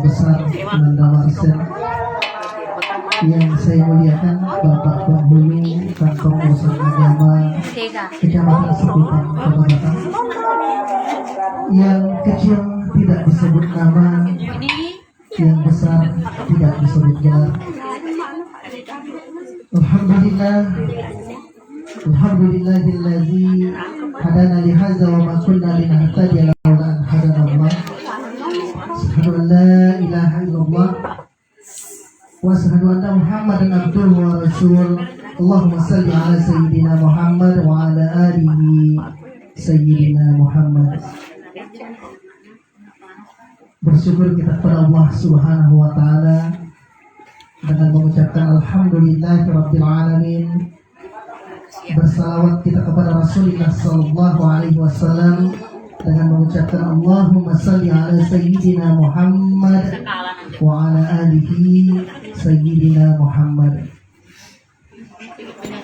besar Nanda Marcel, yang saya muliakan Bapak Penghulu Kantor Urusan Agama Kecamatan Sepitan, Bapak-bapak, yang kecil tidak disebut nama, yang besar tidak disebut gelar. Alhamdulillahilladzi hadana li hadza wa ma kunna linahtadiya laula an hadana Allah. Asyhadu an la ilaha illallah wa asyhadu anna Muhammadan abduhu wa rasuluh. Allahumma shalli ala sayyidina Muhammad wa ala alihi sayyidina Muhammad. Bersyukur kita kepada Allah Subhanahu wa taala dengan mengucapkan alhamdulillahirabbil alamin. Bersalawat kita kepada Rasulullah sallallahu alaihi wasallam dengan mengucapkan Allahumma shalli ala sayyidina Muhammad wa ala alihi sayyidina Muhammad.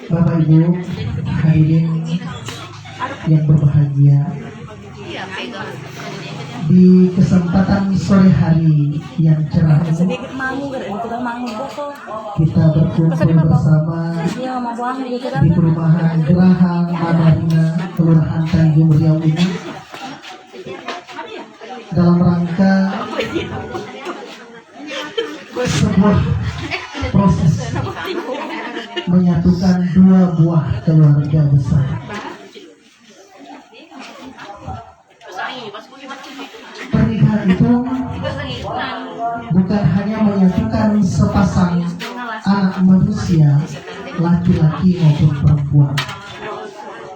Bapak Ibu hadirin yang berbahagia, di kesempatan sore hari yang cerah ini kita berkumpul bersama di perumahan Geraha Madarina, Kelurahan Tanjung Riau ini dalam rangka sebuah proses menyatukan dua buah keluarga besar. Pernikahan itu bukan hanya menyatukan sepasang anak manusia, laki-laki maupun perempuan,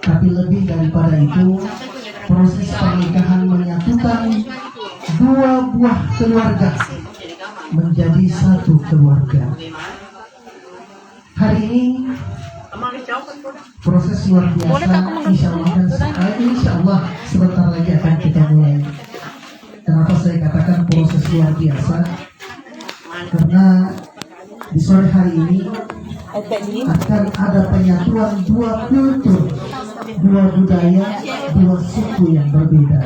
tapi lebih daripada itu, proses pernikahan menyatukan dua buah keluarga menjadi satu keluarga. Hari ini proses luar biasa, insya Allah sebentar lagi akan kita mulai. Kenapa saya katakan proses luar biasa? Karena di sore hari ini akan ada penyatuan dua kultur, dua budaya, dua suku yang berbeda.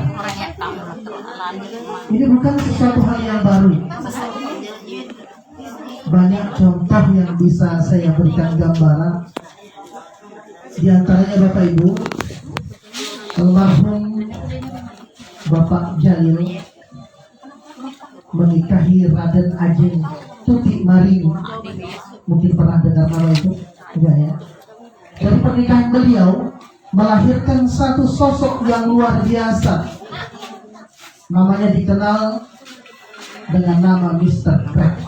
Ini bukan sesuatu hal yang baru. Banyak contoh yang bisa saya berikan gambaran. Di antaranya Bapak Ibu, almarhum Bapak Jalil menikahi Raden Ajeng Tuti Marini. Mungkin pernah dengar nama itu? Enggak ya? Dari pernikahan beliau melahirkan satu sosok yang luar biasa. Namanya dikenal dengan nama Mr. Crack.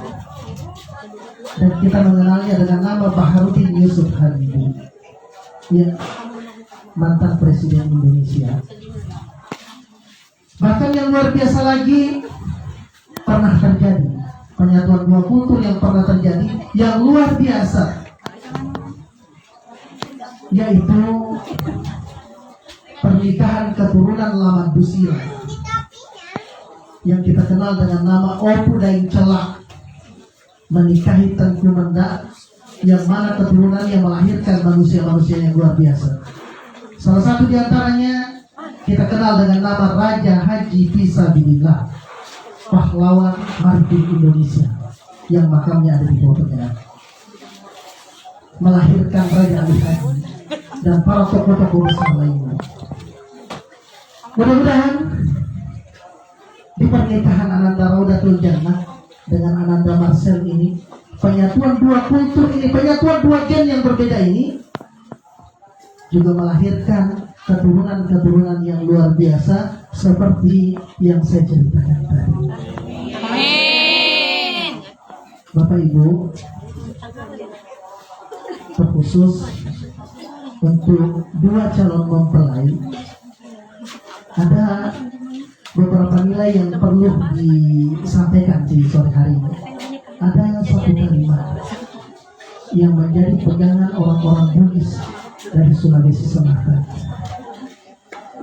Dan kita mengenalnya dengan nama Baharudin Yusuf Habibie, ya, mantan Presiden Indonesia. Bahkan yang luar biasa lagi, pernah terjadi penyatuan dua kultur yang pernah terjadi yang luar biasa, yaitu pernikahan keturunan Lama Dusila yang kita kenal dengan nama Opu Daeng Celak menikahi Tengku Mendak, yang mana keturunan yang melahirkan manusia-manusia yang luar biasa. Salah satu diantaranya kita kenal dengan nama Raja Haji Fisabilillah, pahlawan maritim Indonesia yang makamnya ada di Pontianak, melahirkan Raja Ali Haji dan para tokoh-tokoh besar lainnya. Mudah-mudahan di pernikahan Ananda Raudatul Jannah dengan Ananda Marcel ini, penyatuan dua kultur ini, penyatuan dua gen yang berbeda ini juga melahirkan keturunan-keturunan yang luar biasa seperti yang saya ceritakan tadi. Amin. Bapak Ibu, terkhusus untuk dua calon mempelai, ada beberapa nilai yang perlu disampaikan di sore hari ini. Ada satu kalimat yang menjadi pegangan orang-orang Bugis dari Sulawesi Selatan,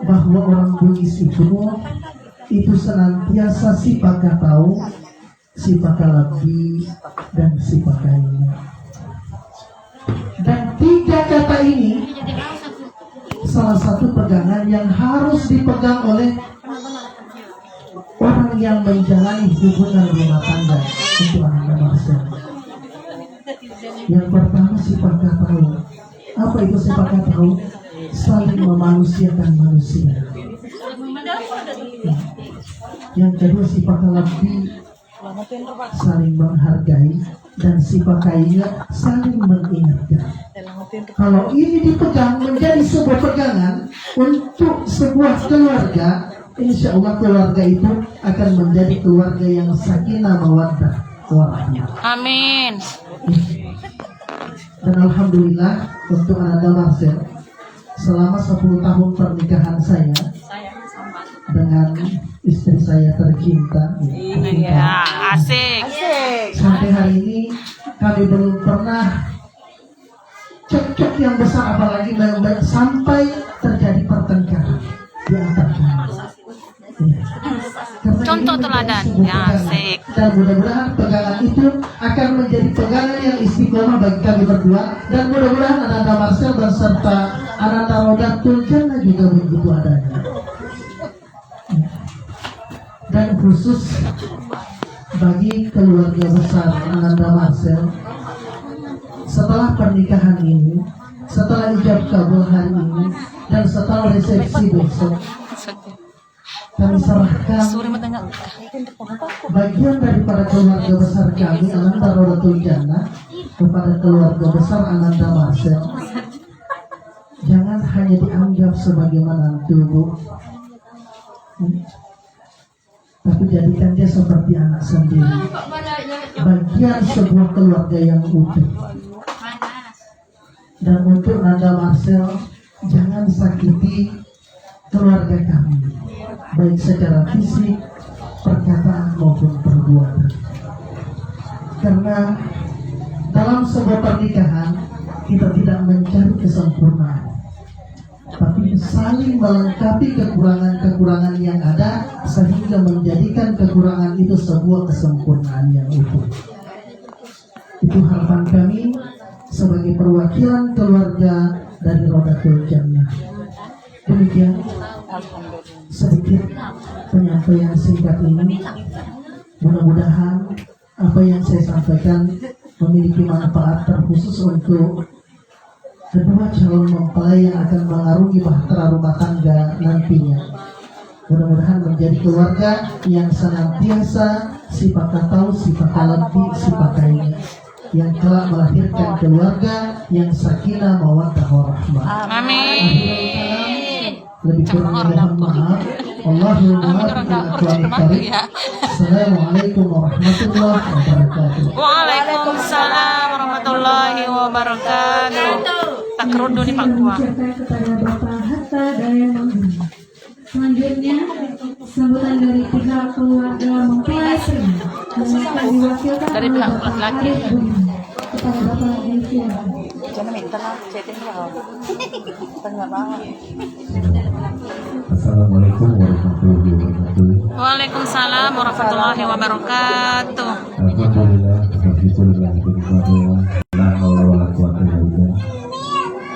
bahwa orang Bugis itu senantiasa sipaka tahu, sipaka labdi, dan sipaka ini. Dan tiga kata ini salah satu pegangan yang harus dipegang oleh orang orang yang menjalani hubungan rumah tangga untuk Anda Marcel. Yang pertama sepakat tahu. Apa itu sepakat tahu? Saling memanusiakan manusia. Yang kedua sepakat lebih saling menghargai, dan sipakainya saling mengingatkan. Kalau ini dipegang menjadi sebuah pegangan untuk sebuah keluarga, insya Allah keluarga itu akan menjadi keluarga yang sakinah mawaddah warahmah. Amin. Dan alhamdulillah untuk Anda Marcel, selama 10 tahun pernikahan saya dengan istri saya tercinta, Iya, asik. sampai hari ini kami belum pernah cekcok yang besar, apalagi sampai terjadi pertengkaran di antara kami. Contoh teladan, ya, asik. Dan mudah-mudahan pegangan itu akan menjadi pegangan yang istiqomah bagi kami berdua, dan mudah-mudahan Ananda Marcel beserta Ananda Rodatul Jannah juga begitu adanya. Dan khusus bagi keluarga besar Ananda Marcel, setelah pernikahan ini, setelah ijab kabul hari ini, dan setelah resepsi besok, kami serahkan bagian daripada keluarga besar kami Ananda Rodatul Jannah kepada keluarga besar Ananda Marcel. Jangan hanya dianggap sebagai menantu, Bu, tapi jadikan dia seperti anak sendiri, bagian sebuah keluarga yang utuh. Dan untuk Ananda Marcel, jangan sakiti keluarga kami, baik secara fisik, perkataan maupun perbuatan. Karena dalam sebuah pernikahan kita tidak mencari kesempurnaan, tapi saling melengkapi kekurangan-kekurangan yang ada sehingga menjadikan kekurangan itu sebuah kesempurnaan yang utuh. Itu harapan kami sebagai perwakilan keluarga dari Rodatul Jannah. Demikian sedikit penyampaian singkat ini. Mudah-mudahan apa yang saya sampaikan memiliki manfaat terkhusus untuk kedua calon mempelai yang akan mengarungi bahtera rumah tangga nantinya. Mudah-mudahan menjadi keluarga yang senantiasa sifat tahu, sifat lebih, sifat kaya, yang telah melahirkan keluarga yang sakinah mawaddah warahmah. Amin. Lebih kurangnya mohon maaf. Assalamualaikum warahmatullahi wabarakatuh. Waalaikumsalam warahmatullahi wabarakatuh. Tak kerudu nih Pak Gua. Kepada Bapak Hatta Daya Manggul. Selanjutnya sambutan dari pihak keluarga mempelai pria yang akan diwakilkan Dari oleh pihak Bapak laki-laki. Arif Budi. Kepada Bapak Elvia. Assalamualaikum warahmatullahi wabarakatuh. Waalaikumsalam warahmatullahi wabarakatuh. Alhamdulillah, la haula wala quwata illa billah.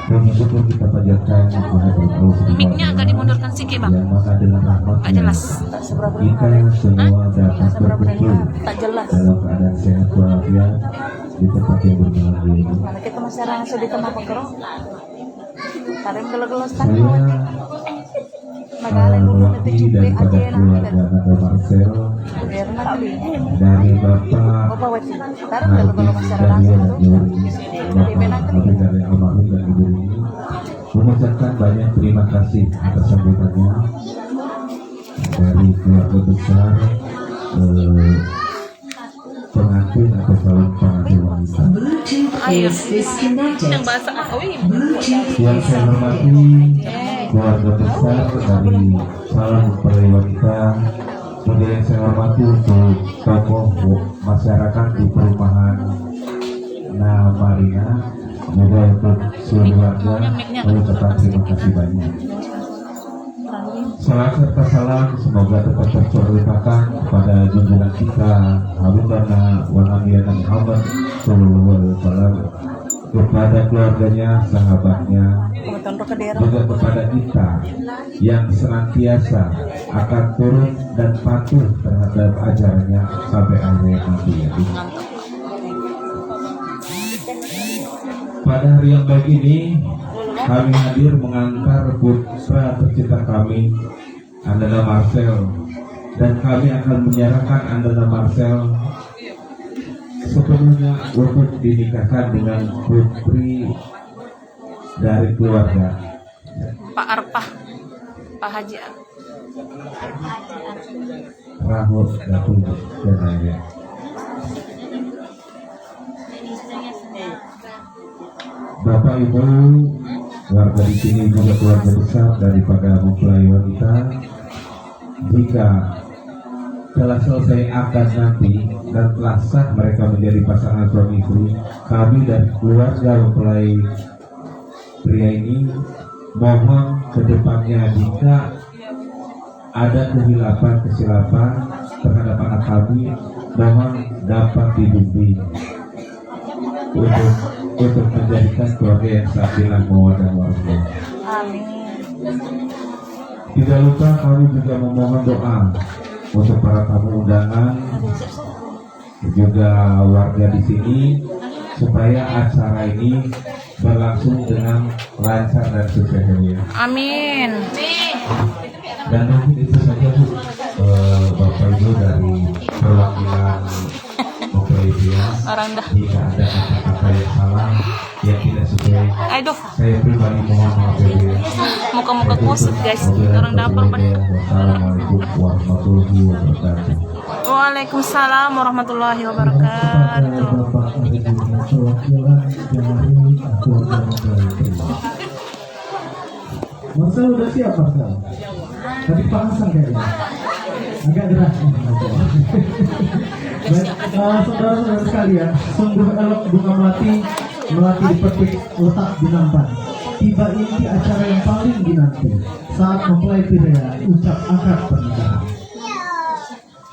Puji syukur kita panjatkan kepada Allah Subhanahu Mic-nya agak dimundurkan sedikit, Bang. yang maha dengan rahmatnya. Gak jelas. Kita semua dapat berkumpul dalam keadaan sehat walafiat di tempat yang berbahagia ini. Kita masih langsung di tempat pengkerong. Tarik gelos-gelos kan. Saya mewakili daripada keluarga Ananda Marcel, dari Bapak Haji Dahlia dan Ibu Rini, Bapak Habib dari almarhum dan Ibu Rini, mengucapkan banyak terima kasih atas sambutannya dari keluarga besar pengantin atau calon pengantin wanita. Ayo. Yang bahasa Yang saya hormati keluarga besar dari calon mempelai wanita, kemudian yang saya hormati untuk tokoh masyarakat di perumahan Marina, juga untuk seluruh warga mengucapkan terima kasih banyak. Salam serta salam semoga tetap tercurahkan kepada junjungan kita Habibana wa Nabiyana Muhammad sallallahu alaihi wasallam, kepada keluarganya, sahabatnya, Tunduk ke daerah. juga kepada kita yang senantiasa akan turun dan patuh terhadap ajarannya sampai akhir nanti ya. Pada hari yang baik ini kami hadir mengantar putra tercinta kami, Andana Marcel, dan kami akan menyerahkan Andana Marcel sepenuhnya untuk dinikahkan dengan putri dari keluarga Pak Arpah, Pak Haji. Rahmat Datuk Janaya. Bapak Ibu, warga di sini juga keluarga besar daripada mempelai wanita, jika telah selesai akad nanti dan telah sah mereka menjadi pasangan suami istri, kami dan keluarga mempelai pria ini mohon ke depannya jika ada kesilapan terhadap anak kami, mohon dapat dibimbing untuk menjadikan keluarga yang sakinah mawaddah warahmah. Amin. Tidak lupa kami juga memohon doa untuk para tamu undangan juga warga di sini supaya acara ini berlangsung dengan lancar dan sukses ya. Amin. Dan mungkin itu saja Bu, Bapak Ibu dari perwakilan mempelai pria. Orang dah. Jika ada kata-kata yang salah yang tidak sesuai, Aduh, saya pribadi mohon maaf ya Bu ya. muka-muka kusut guys. Orang dapur pada. Wassalamualaikum warahmatullahi wabarakatuh. Waalaikumsalam warahmatullahi wabarakatuh. Bapak Ari perwakilan dari keluarga mempelai pria. Marcel udah siap Marcel? Tadi Pak Hasan kayaknya agak deras. Baik, saudara-saudara sekalian, sungguh elok bunga melati dipetik letak di nampan. Tiba ini acara yang paling dinanti saat mempelai pria ucap akad pernikahan.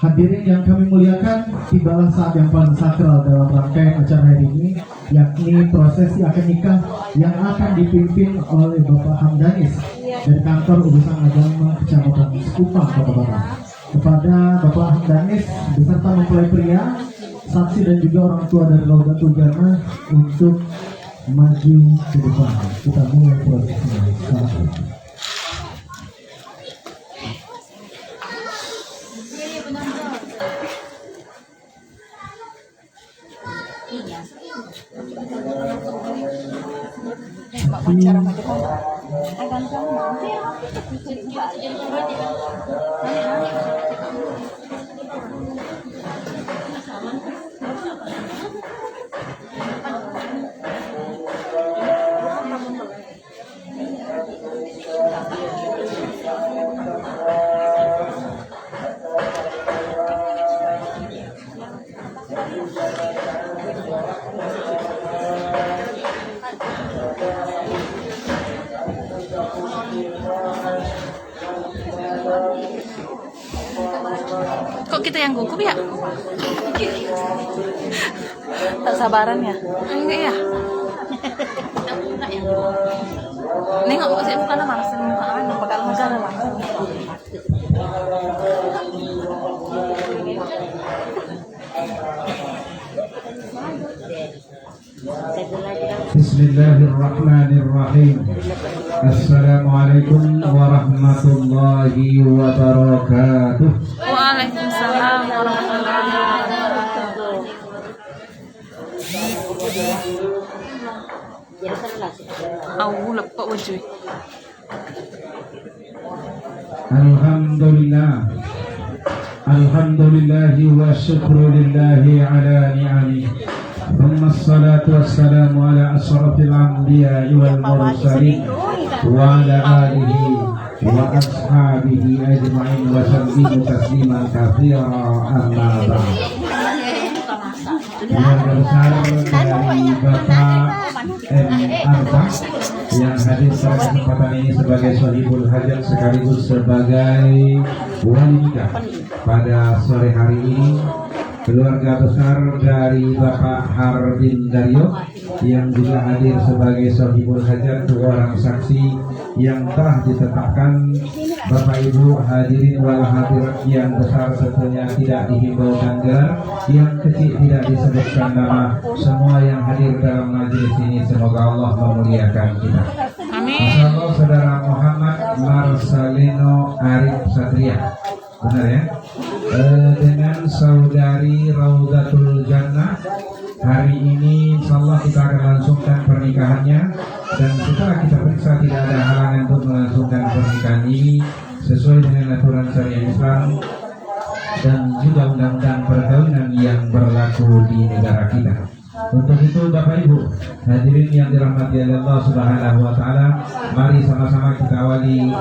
Hadirin yang kami muliakan, tibalah saat yang paling sakral dalam rangkaian acara hari ini, yakni prosesi akad nikah yang akan dipimpin oleh Bapak Hamdanis dari kantor urusan agama Kecamatan Sekupang, Kota Batam. Kepada Bapak Hamdanis beserta mempelai pria, saksi dan juga orang tua dari Laudatul Jannah untuk maju ke depan. Kita mulai prosesinya. Selamat. Wawancara maju kan? Akan kamu. Kok kita yang gugup ya? Tak sabaran ya? Enggak ya? Nengok kok sih bukan langsung muka anu bakal Negara langsung. Bismillahirrahmanirrahim. Assalamualaikum warahmatullahi wabarakatuh. Waalaikumsalam warahmatullahi wabarakatuh. Aku lepak wajah. Alhamdulillah. Alhamdulillahi wa syukrulillahi ala ni'ami. Thumma salatu wassalamu ala asrafil anbiya'i wal mursalin wa ala alihi wa ashabihi ajma'in wa sallimu tasliman katsira amma ba'd. Keluarga besar dari Bapak M. Arta yang hadir pada kesempatan ini sebagai Sohibul Hajat sekaligus sebagai wali nikah pada sore hari ini, keluarga besar dari Bapak Harbin Daryo yang juga hadir sebagai sahibul hajat, dua orang saksi yang telah ditetapkan. Bapak Ibu hadirin wal hadirat yang besar tentunya tidak dihimbaukan gelar, yang kecil tidak disebutkan nama. Semua yang hadir dalam majelis ini semoga Allah memuliakan kita. Amin. Insyaallah saudara Muhammad Marcelino Arif Satria, benar ya? Dengan saudari Raudatul Jannah. Hari ini insyaallah kita akan langsungkan pernikahannya, dan setelah kita periksa tidak ada halangan untuk melangsungkan pernikahan ini sesuai dengan aturan syariat Islam dan juga undang-undang perkawinan yang berlaku di negara kita. Untuk itu Bapak Ibu hadirin yang dirahmati Allah Subhanahu wa taala, mari sama-sama kita awali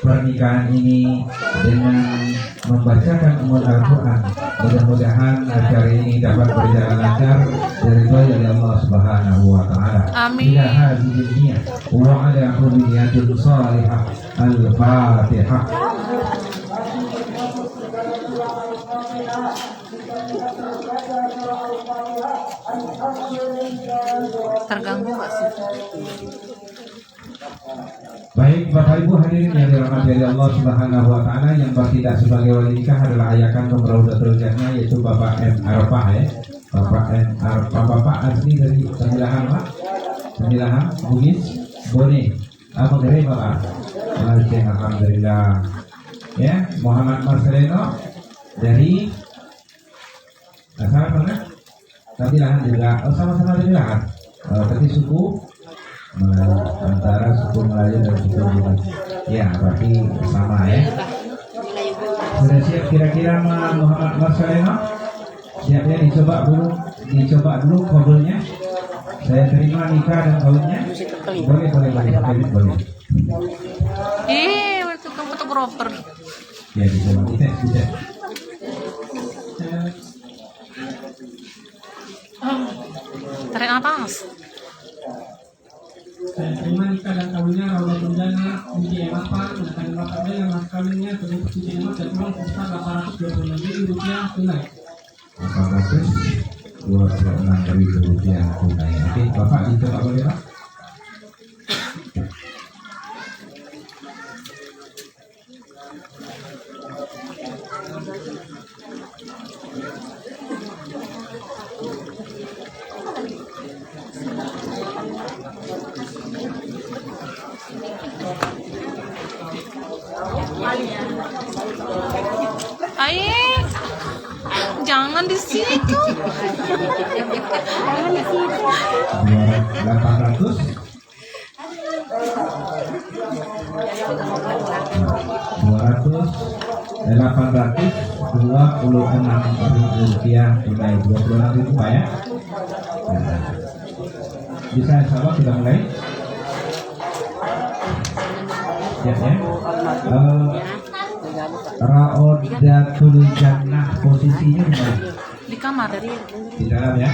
pernikahan ini dengan membacakan Al-Qur'an. Mudah-mudahan acara ini dapat berjalan lancar dari dari Allah Subhanahu wa taala. Amin. Ila hadhihi dunya wa ala kulli niyatin salihah. Al-Fatihah. Terganggu nggak sih? Baik Bapak Ibu hadirin yang dirahmati Allah Subhanahu wa taala, yang bertindak sebagai wali nikah adalah ayah kandung Raudatul Jannah, yaitu Bapak M. Arfah ya. Bapak M. Arfah, Bapak asli dari Sembilahan Pak. Sembilahan Bugis Bone. Apa dari Bapak? Alhamdulillah. Ya, Muhammad Marcelino dari asal mana? Sembilahan juga. Oh, sama-sama dari Sembilahan. Tapi suku Melayu, antara suku Melayu dan suku Bugis. Ya, berarti sama ya. Sudah siap kira-kira Muhammad Marcelino? Siap ya, dicoba dulu kabelnya. Saya terima nikah dan kawinnya. Boleh. Tukang fotografer. Ya, dicoba kita. Tarik atas. Saya terima nikah dan kawinnya Raudatul Jannah binti Bapak dan Bapak yang mas kawinnya sebelum binti Emas dan uang sebesar Rp826.000 tunai. 826.000 rupiah tunai. Oke, Bapak dicoba boleh Pak? Ayo, jangan di situ. 826.000 rupiah tunai. 26.000 Pak ya. Nah, bisa sahabat sudah mulai. Siap ya. Raudatul Jannah posisinya di mana? Di kamar. Di dalam ya.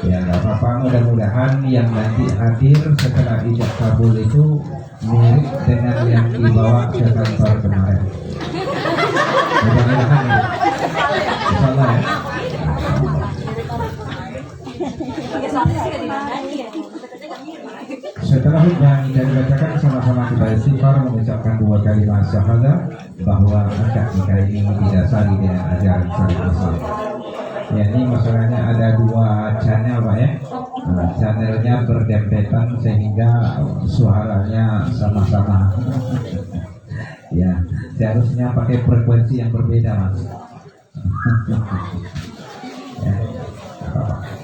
Ya nggak apa-apa, mudah-mudahan yang nanti hadir setelah ijab kabul itu mirip dengan yang dibawa ke kantor kemarin. Mudah-mudahan ya. Insyaallah ya. Setelah hutbah dan dibacakan, sama-sama kita istighfar mengucapkan dua kalimat syahadat bahwa akad nikah ini didasari dengan ajaran syariat Islam. Ya, ini masalahnya ada dua channel Pak ya. Nah, channelnya berdempetan sehingga suaranya sama-sama. Ya, seharusnya pakai frekuensi yang berbeda Mas. Ya, apa-apa.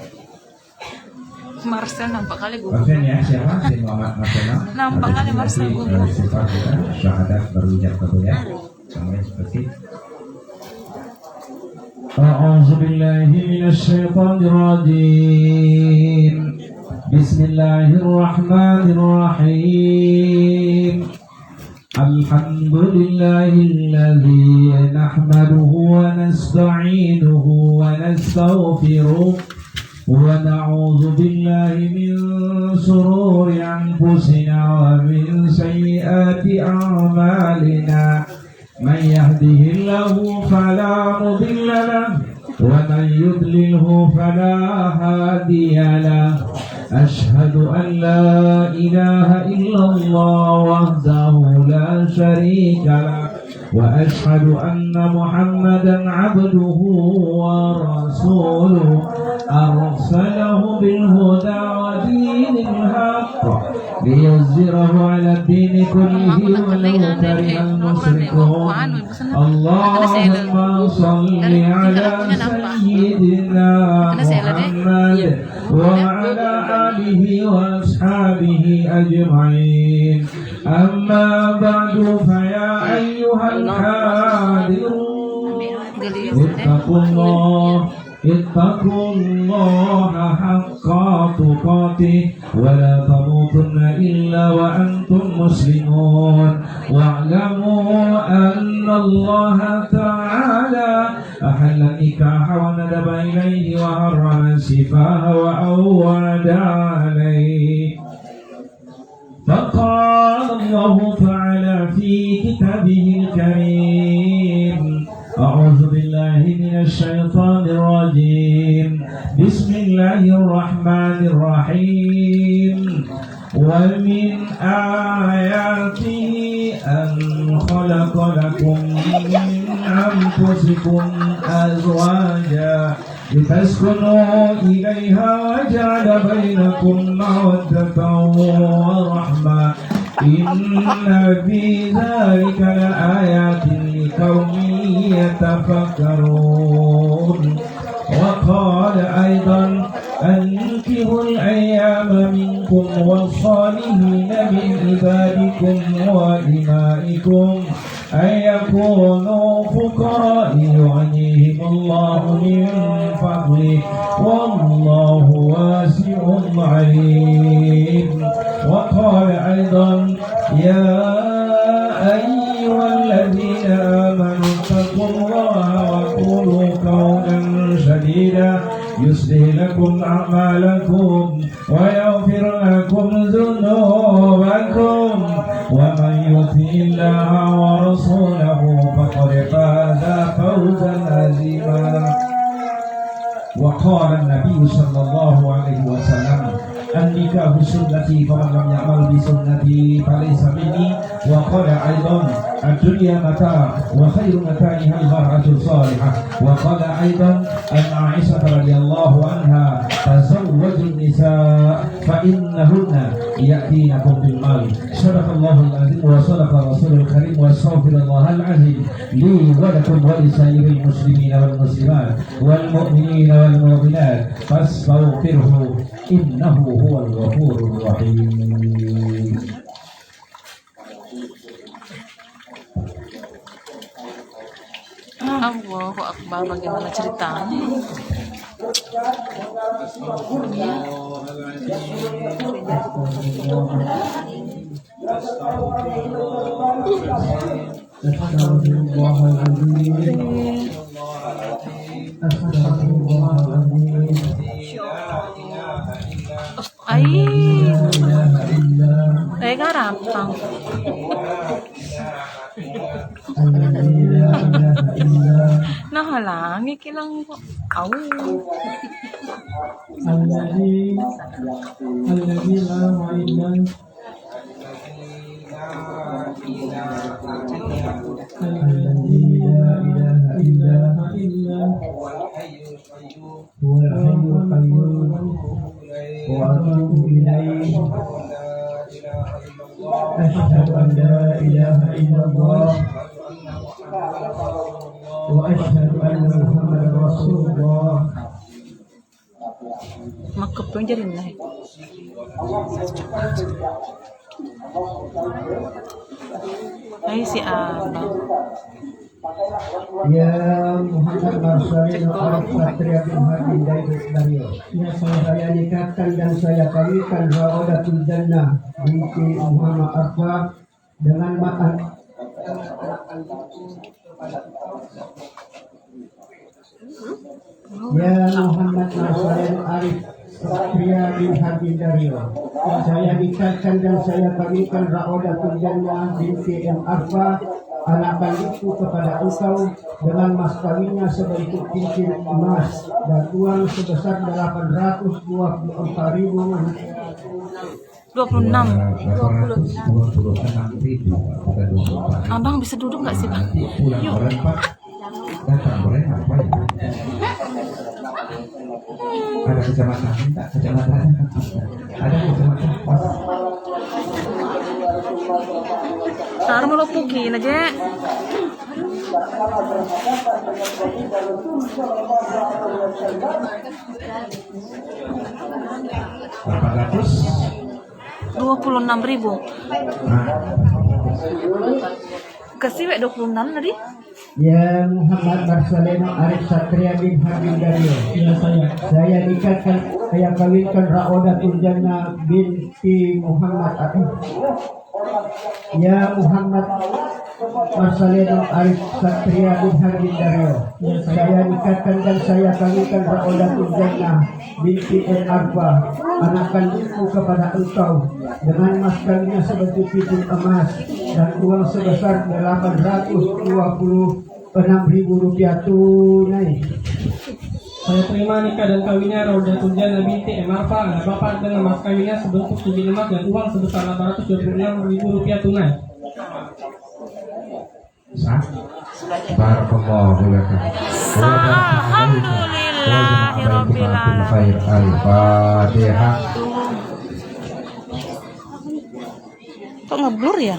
Marcel nampak kali gue. Marcel ya, siapa? Si Muhammad Marcel. Nampak kali Marcel gue. Sifat kita syahadat berucap betul ya. Sampai seperti A'udzu billahi minasyaitonir rajim. Bismillahirrahmanirrahim. Alhamdulillahilladzi nahmaduhu wa nasta'inuhu wa nastaghfiruh wa na'udzu billahi min shururi anfusina wa min sayyiati a'malina. Man yahdihillahu fala mudilla lahu ومن يضلله فلا هادي له أشهد أن لا إله إلا الله وحده لا شريك له وأشهد أن محمدا عبده ورسوله أرسله بالهدى ودين الحق ليظهره على الدين كله ولو كره المشركون اللهم صل على سيدنا محمد وعلى آله وأصحابه أجمعين أما بعد فيا أيها الحاضرون اتقوا الله حق تقاته ولا تموتن إلا وأنتم مسلمون واعلموا أن الله تعالى أحل النكاح وندب إليه وحرم السفاح وأوعد عليه فقال الله تعالى في كتابه الكريم أعوذ بالله من الشيطان الرجيم بسم الله الرحمن الرحيم ومن آياته أن خلق لكم من أنفسكم أزواجا لتسكنوا إليها وجعل بينكم مودة ورحمة إن في ذلك لآيات لقوم يتفكرون وقال أيضا أنكحوا الأيام منكم والصالحين من عبادكم وإمائكم أن يكونوا فقراء يغنيهم الله من فضله والله واسع عليم وقال أيضا يا أيها الذين آمنوا اتقوا الله وقولوا قولا سديدا يصلح لكم أعمالكم ويغفر لكم ذنوبكم ومن يطع الله ورسوله فقد فاز فوزا عظيما وقال النبي صلى الله عليه وسلم النكاح سنتي فمن لم يعمل بسنتي فليس مني وقال أيضا الدنيا متاع وخير متاعها المرأة الصالحة وقال أيضا أن عائشة رضي الله عنها تزوجوا النساء فإنهن يأتينكم بالمال صدق الله العظيم وصدق الرسول الكريم واستغفر الله العظيم لي ولكم ولسائر المسلمين والمسلمات والمؤمنين والمؤمنات فاستغفره إنه هو الغفور الرحيم. Allahu Akbar, bagaimana ceritanya? Ay, garapang. Nakalangi kilang aw. الذي لا معين الذي لا إله إلا هو الحي القيوم وأتوب إليه أشهد أن لا إله إلا الله وأشهد أن محمدا رسول الله. Makapun jadi lah. Ay si Abang. Ya Muhammad Marsalino Arif Satria bin Hadi Dario. Ya saya nikahkan dan saya kawinkan Raudatul Jannah binti Muhammad Arfa dengan makan Ya Muhammad Marsalino Arif Satria bin Hadi Dario. Saya nikahkan dan saya kawinkan Raudatul Jannah binti Arfa anak kandungku kepada engkau dengan mas kawinnya seberikut cincin emas dan uang sebesar 824.000 26. 826.000. Abang bisa duduk nggak sih, Bang? Nanti pulang berempat datang mereka apa ya? Ada kecamatan minta kecamatan ada kecamatan pas Sarah mau lopukin aja. Rp 26.000. Nah, Kasih wek 26 tadi. Ya Muhammad Marcelino Arif Satria bin Habib Dario. Ya Saya nikahkan, saya kawinkan Raodatul Jannah binti Muhammad Arif. Ya Muhammad Marcelino Arif Satria bin Habib Dario. Saya nikahkan dan saya kawinkan Raodatul Jannah binti Arfa, anak kandungku kepada engkau dengan mas kawinnya seperti cincin emas dan uang sebesar 826.000 rupiah tunai. Saya terima nikah dan kawinnya Raudatul Jannah binti Marfa, anak bapak dengan mas kawinnya sebentuk cincin emas dan uang sebesar 826.000 rupiah tunai. sah. Barakallahu laka. Alhamdulillahirabbil alamin. Khair al-Fatihah. Kok ngeblur ya?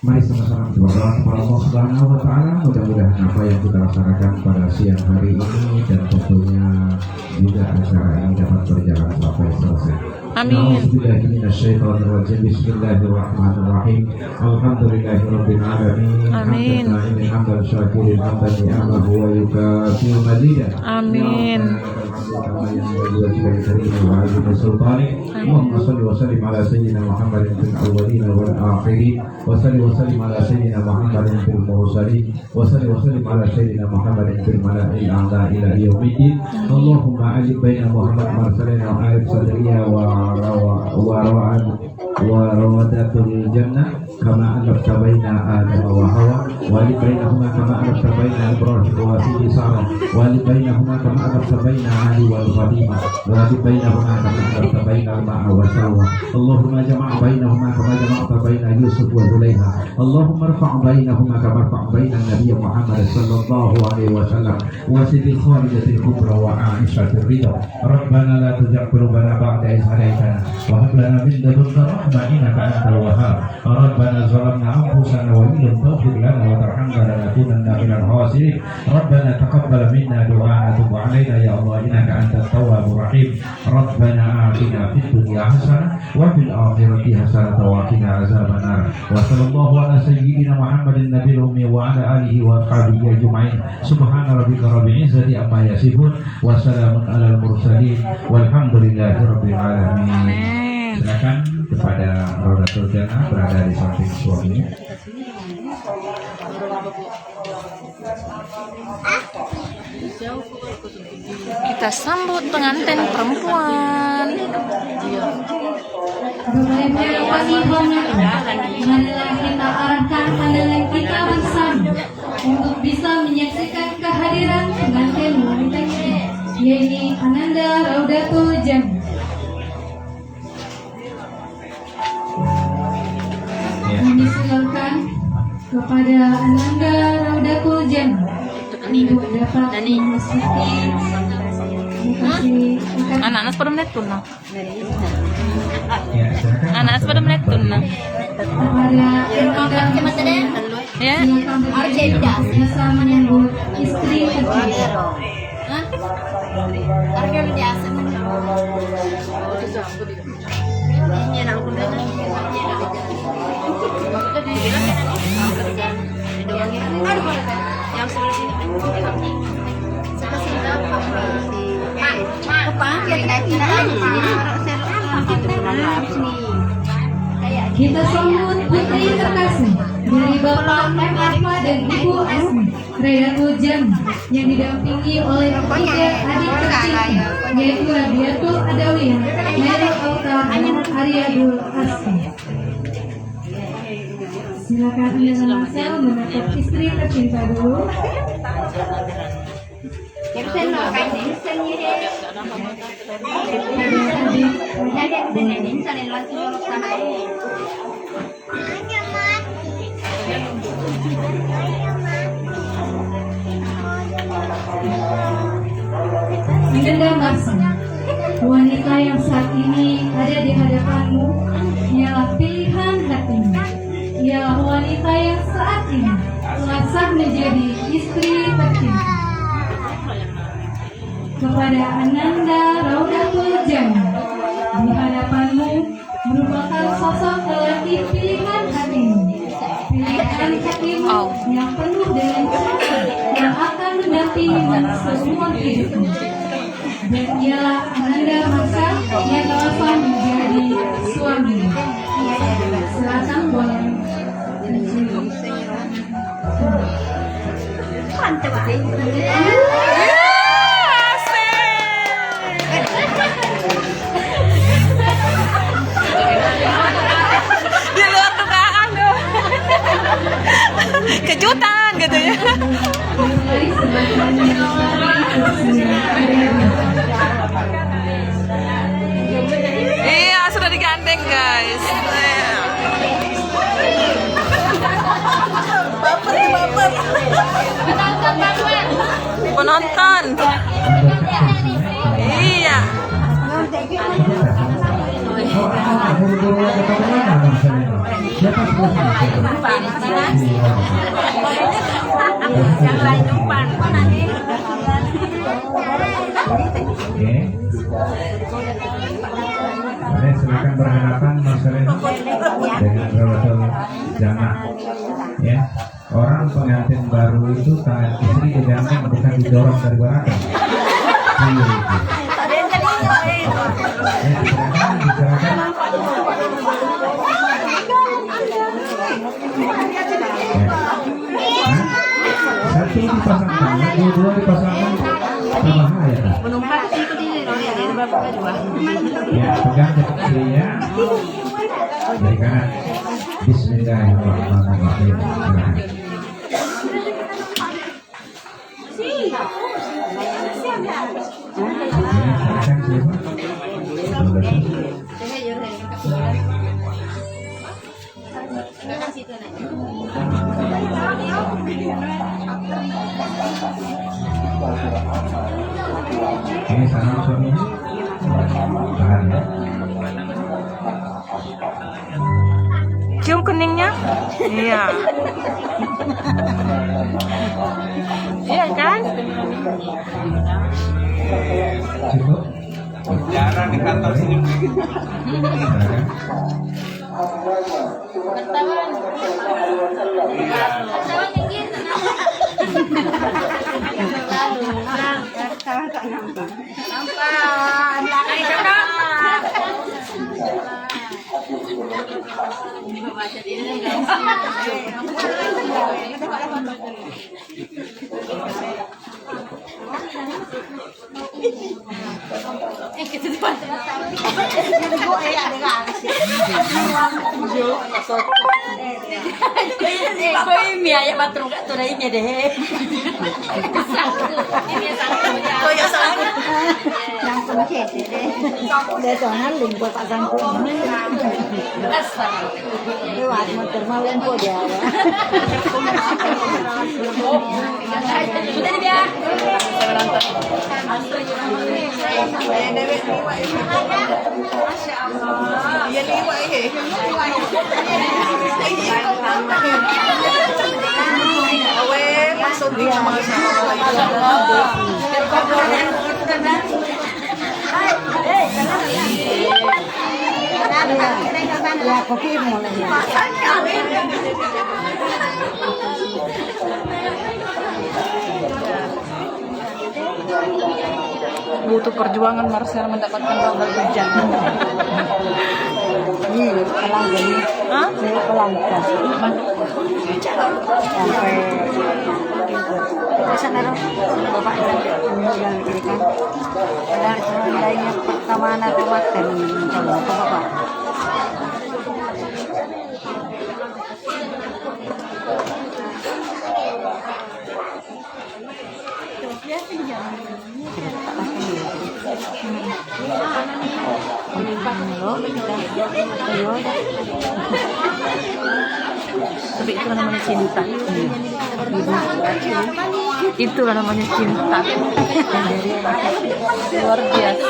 Mari sama-sama berdoa kepada Allah Subhanahu wa taala, mudah-mudahan apa yang kita laksanakan pada siang hari ini dan tentunya juga acara ini dapat berjalan sampai selesai. Amin. Bismillahirrahmanirrahim. Alhamdulillahirabbil alamin. Amin. Hamdan syakirin hamdan ni'amahu wa yukafi'u mazidah. Amin. اللهم صل وسلم على سيدنا محمد في الاولين والاخرين وصل وسلم على سيدنا محمد في المرسلين وصل وسلم على سيدنا محمد في الملأ الاعلى الى يوم الدين. اللهم علم بين محمد مرسلين وآل صدرية وروادات الجنة كما ألفت بين آدم وحواء وألف بينهما كما ألفت بين إبراهيم وسيدي سارة وألف بينهما كما ألفت بين علي والفاطمة وألف بينهما كما ألفت بين الماء والسلوى. اللهم جمع بينهما كما جمعت بين يوسف وزليخا. اللهم ارفع بينهما كما ارفع بين النبي محمد صلى الله عليه وسلم وسيدي خالدة الكبرى وعائشة الرضا. ربنا لا تزغ قلوبنا بعد إذ هديتنا وهب لنا من لدنك رحمة إنك أنت الوهاب. ربنا ظلمنا أنفسنا وإن لم تغفر لنا وترحمنا لنكونن من الخاسرين. ربنا تقبل منا دعاءنا وتب علينا يا الله إنك أنت التواب الرحيم. ربنا آتنا في الدنيا حسنة وفي الآخرة حسنة وقنا عذاب النار. وصلى الله على سيدنا محمد النبي الأمي وعلى آله وأصحابه أجمعين. سبحان ربك رب العزة عما يصفون وسلام على المرسلين والحمد لله رب العالمين. Silakan kepada Raudatul Jannah berada di samping suaminya. Kita sambut pengantin perempuan. Berbahagia pagi hormat, marilah kita arahkan pandangan kita bersama untuk bisa menyaksikan kehadiran pengantin wanita kita, yaitu Ananda Raudatul Jannah. Kami silakan kepada Ananda Raudatul Jannah untuk dapat memasuki Anak-anak pada menetun nah. Ya, silakan. Anak pada menetun nah. kepada Ya. silakan bisa menyambut istri tercinta. Yang sebelah sini kan sebelah sini Kita sambut putri terkasih dari Bapak Arfa dan Ibu Asmi, Redatul Jam yang didampingi oleh tiga adik kecilnya, yaitu Rabiatul Adawiyah, Merel Autar, dan Aryadul Asfi. Silakan Anda dan Marcel menatap istri tercinta dulu. Bunda Marcel, wanita yang saat ini ada di hadapanmu ialah pilihan hatimu. Ialah wanita yang saat ini telah sah menjadi istri tercinta. Kepada Ananda Raudatul Jannah, di hadapanmu merupakan sosok lelaki pilihan hatimu. Pilihan hatimu yang penuh dengan cinta yang akan mendampingimu seumur hidupmu. Dan ialah Ananda Marcel yang telah sah menjadi suami. Silakan boleh. Di luar dugaan loh. Kejutan gitu ya. Iya, sudah digandeng guys. Baper. Penonton. Iya. Oke. Boleh silakan berhadapan Marcelino dengan Rawatul Jannah. Ya, orang pengantin baru itu tangan istri digandeng bukan didorong dari belakang. Iya, itu. Silakan. Satu dipasangkan, dua dipasangkan, berbahaya kan? Ya, pegang istrinya dari kanan. Bismillahirrahmanirrahim. Ini salam suaminya. Tahan ya. Cium keningnya? Iya. Iya kan? Cukup. Jarang di kantor sini. Silakan. Để cho nó lình qua tại răng của mình. Cái bạn mà tưởng mau lên cô già rồi. Ya, kopi mulai. Butuh perjuangan Marcel mendapatkan Rawatul Jannah. Ini pelan gini. Hah? Saya pelan sampai Bisa naruh bapak dan meninggal ini kan. Padahal seandainya pertama anak umat dan kalau bapak. Tapi itu kan namanya cinta. Itu kan namanya cinta. Luar biasa.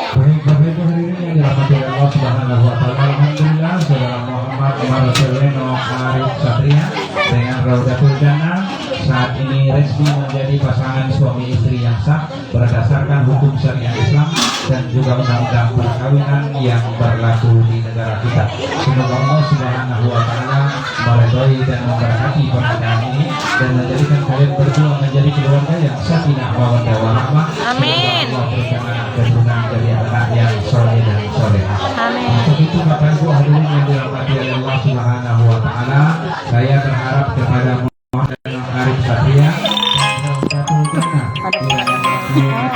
Baik, Bapak Ibu hadirin yang dirahmati Allah Subhanahu wa taala, alhamdulillah Saudara Muhammad Umar Seleno Arif Satria dengan Raudatul Jannah saat ini resmi menjadi pasangan suami istri yang sah berdasarkan hukum syariat Islam dan juga undang-undang perkawinan yang berlaku di negara kita. Semoga Allah Subhanahu wa taala meridhai dan memberkati pernikahan ini dan menjadikan kalian berdua menjadi keluarga yang sakinah mawaddah warahmah. Amin. Allah berikan anak keturunan dari anak yang soleh dan solehah. Amin. Untuk itu Bapak Ibu hadirin yang dirahmati oleh Allah Subhanahu wa taala, saya berharap